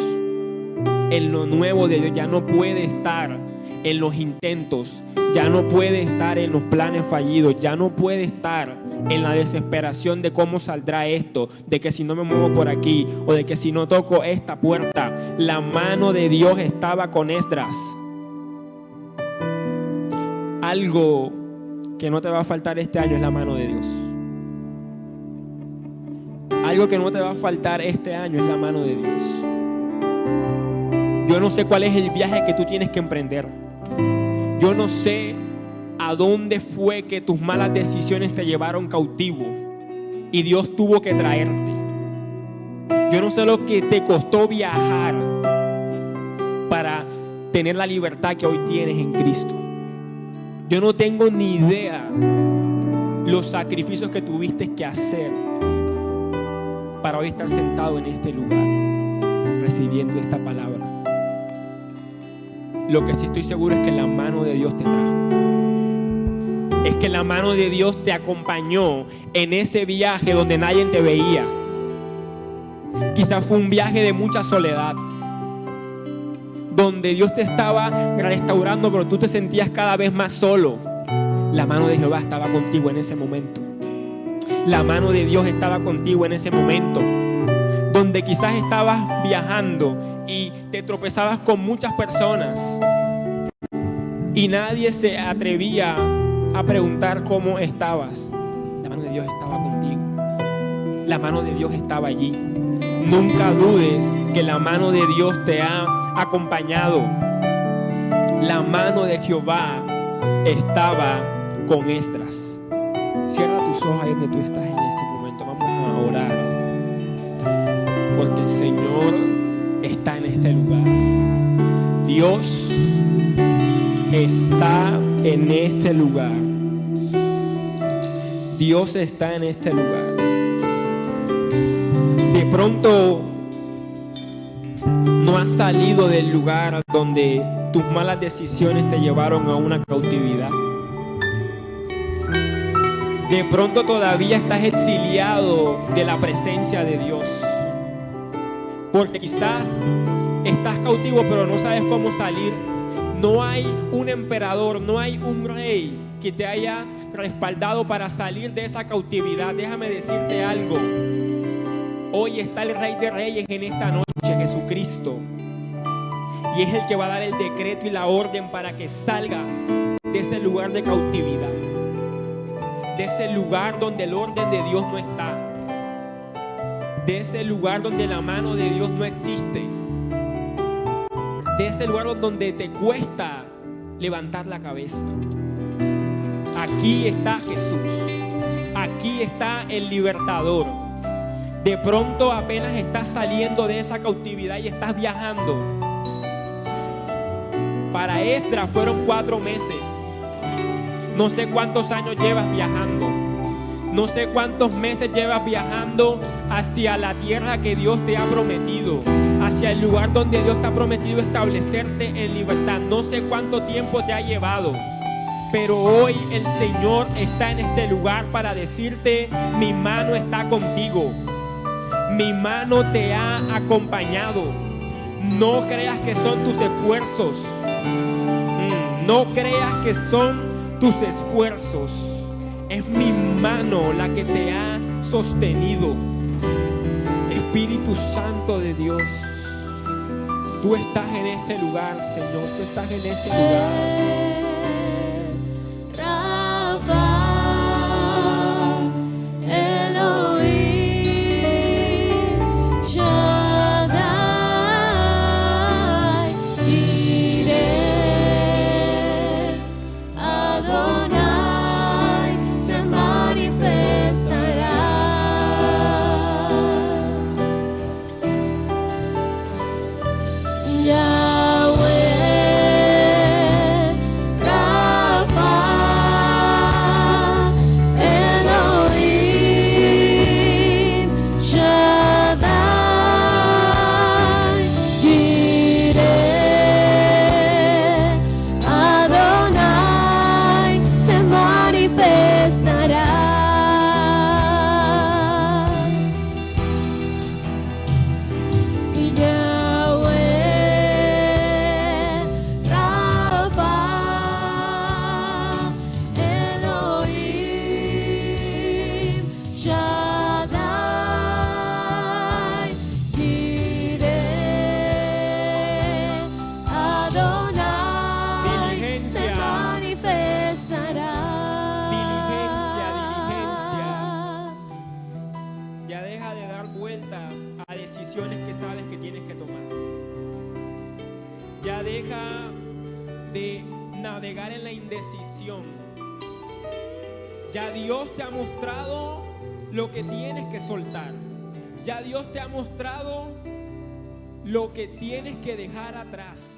En lo nuevo de Dios. Ya no puede estar en los intentos, ya no puede estar en los planes fallidos, ya no puede estar en la desesperación de cómo saldrá esto, de que si no me muevo por aquí o de que si no toco esta puerta. La mano de Dios estaba con Esdras. Algo que no te va a faltar este año es la mano de Dios. Algo que no te va a faltar este año es la mano de Dios. Yo no sé cuál es el viaje que tú tienes que emprender. Yo no sé a dónde fue que tus malas decisiones te llevaron cautivo y Dios tuvo que traerte. Yo no sé lo que te costó viajar para tener la libertad que hoy tienes en Cristo. Yo no tengo ni idea los sacrificios que tuviste que hacer para hoy estar sentado en este lugar recibiendo esta palabra. Lo que sí estoy seguro es que la mano de Dios te trajo. Es que la mano de Dios te acompañó en ese viaje donde nadie te veía. Quizás fue un viaje de mucha soledad, donde Dios te estaba restaurando, pero tú te sentías cada vez más solo. La mano de Jehová estaba contigo en ese momento. La mano de Dios estaba contigo en ese momento, donde quizás estabas viajando y te tropezabas con muchas personas y nadie se atrevía a preguntar cómo estabas. La mano de Dios estaba contigo. La mano de Dios estaba allí. Nunca dudes que la mano de Dios te ha acompañado. La mano de Jehová estaba con Esdras. Cierra tus ojos ahí donde tú estás en este momento. Vamos a orar, porque el Señor está en este lugar. Dios está en este lugar. Dios está en este lugar. De pronto no has salido del lugar donde tus malas decisiones te llevaron a una cautividad. De pronto todavía estás exiliado de la presencia de Dios, porque quizás estás cautivo pero no sabes cómo salir. No hay un emperador, no hay un rey que te haya respaldado para salir de esa cautividad. Déjame decirte algo. Hoy está el Rey de Reyes en esta noche, Jesucristo. Y es el que va a dar el decreto y la orden para que salgas de ese lugar de cautividad. De ese lugar donde el orden de Dios no está. De ese lugar donde la mano de Dios no existe. De ese lugar donde te cuesta levantar la cabeza. Aquí está Jesús. Aquí está el libertador. De pronto apenas estás saliendo de esa cautividad y estás viajando. Para Esdras fueron 4 meses. No sé cuántos años llevas viajando. No sé cuántos meses llevas viajando hacia la tierra que Dios te ha prometido, hacia el lugar donde Dios te ha prometido establecerte en libertad. No sé cuánto tiempo te ha llevado, pero hoy el Señor está en este lugar para decirte: mi mano está contigo, mi mano te ha acompañado. No creas que son tus esfuerzos, no creas que son tus esfuerzos. Es mi mano la que te ha sostenido. Espíritu Santo de Dios, tú estás en este lugar, Señor, tú estás en este lugar. deja de dar vueltas a decisiones que sabes que tienes que tomar. Ya deja de navegar en la indecisión. Ya Dios te ha mostrado lo que tienes que soltar. Ya Dios te ha mostrado lo que tienes que dejar atrás.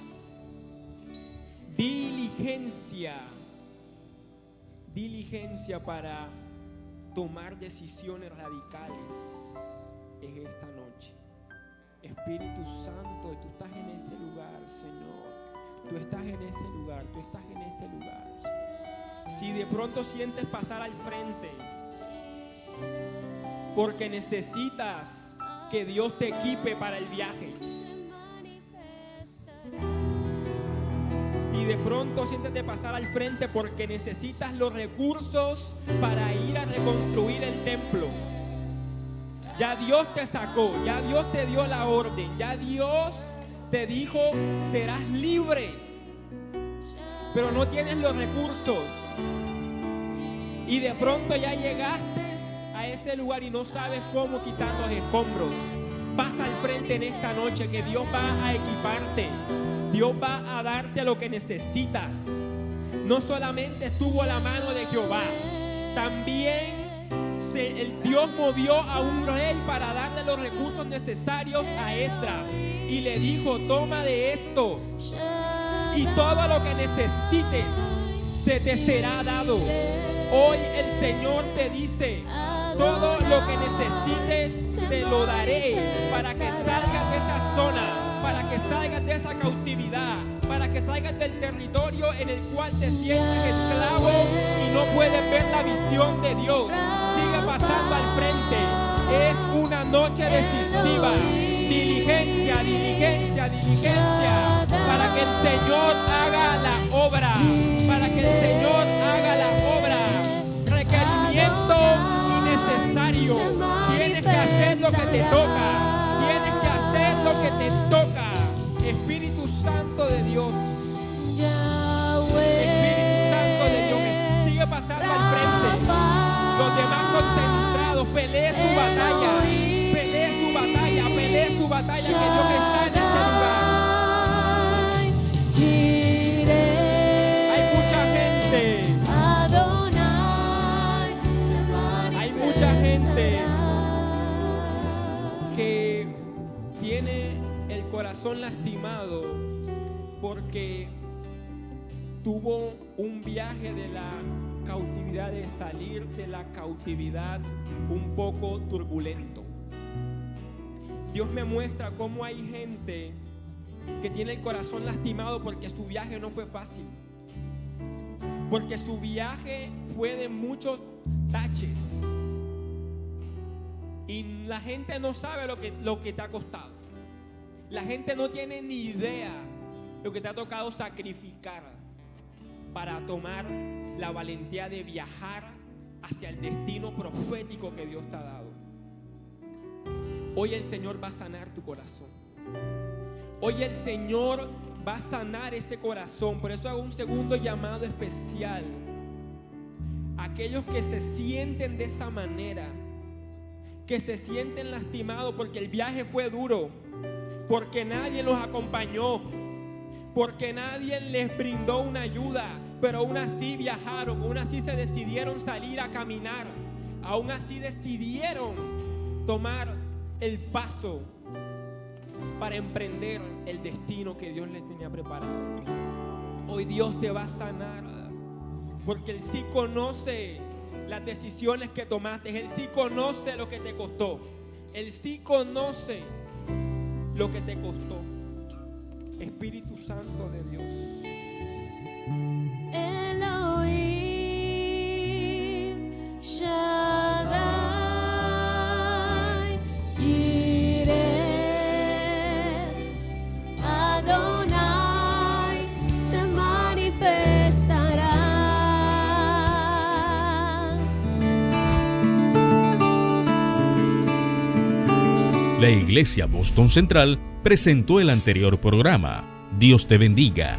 Diligencia para tomar decisiones radicales en esta noche. Espíritu Santo, tú estás en este lugar, Señor. Tú estás en este lugar, tú estás en este lugar. Si de pronto sientes pasar al frente porque necesitas que Dios te equipe para el viaje. Si de pronto sientes de pasar al frente porque necesitas los recursos para ir a reconstruir el templo. Ya Dios te sacó, ya Dios te dio la orden, ya Dios te dijo, serás libre, pero no tienes los recursos. Y de pronto ya llegaste a ese lugar y no sabes cómo quitar los escombros. Pasa al frente en esta noche, que Dios va a equiparte. Dios va a darte lo que necesitas. No solamente estuvo la mano de Jehová, también el Dios movió a un rey para darle los recursos necesarios a Esdras y le dijo, toma de esto y todo lo que necesites se te será dado. Hoy el Señor te dice, todo lo que necesites te lo daré para que salgas de esa zona, para que salgas de esa cautividad, para que salgas del territorio en el cual te sientes esclavo y no puedes ver la visión de Dios. Sigue pasando al frente. Es una noche decisiva. Diligencia, para que el Señor haga la obra, para que el Señor haga la obra. Requerimiento innecesario. Tienes que hacer lo que te toca. Tienes que hacer lo que te toca. Espíritu Santo de Dios. Espíritu Santo de Dios, sigue pasando al frente. Los demás concentrados, pelee su batalla, que Dios está en este lugar. Hay mucha gente que tiene el corazón lastimado porque tuvo un viaje de la cautividad, de salir de la cautividad un poco turbulento. Dios me muestra cómo hay gente que tiene el corazón lastimado porque su viaje no fue fácil, porque su viaje fue de muchos taches y la gente no sabe lo que te ha costado. La gente no tiene ni idea lo que te ha tocado sacrificar para tomar la valentía de viajar hacia el destino profético que Dios te ha dado. Hoy el Señor va a sanar tu corazón. Hoy el Señor va a sanar ese corazón. Por eso hago un segundo llamado especial. Aquellos que se sienten de esa manera, que se sienten lastimados porque el viaje fue duro, porque nadie los acompañó, porque nadie les brindó una ayuda, pero aún así viajaron, aún así se decidieron salir a caminar, aún así decidieron tomar el paso para emprender el destino que Dios les tenía preparado. Hoy Dios te va a sanar, porque Él sí conoce las decisiones que tomaste, Él sí conoce lo que te costó, Él sí conoce lo que te costó. Espíritu Santo de Dios. Elohim Shaddai Jireh Adonai se manifestará. La Iglesia Boston Central presentó el anterior programa. Dios te bendiga.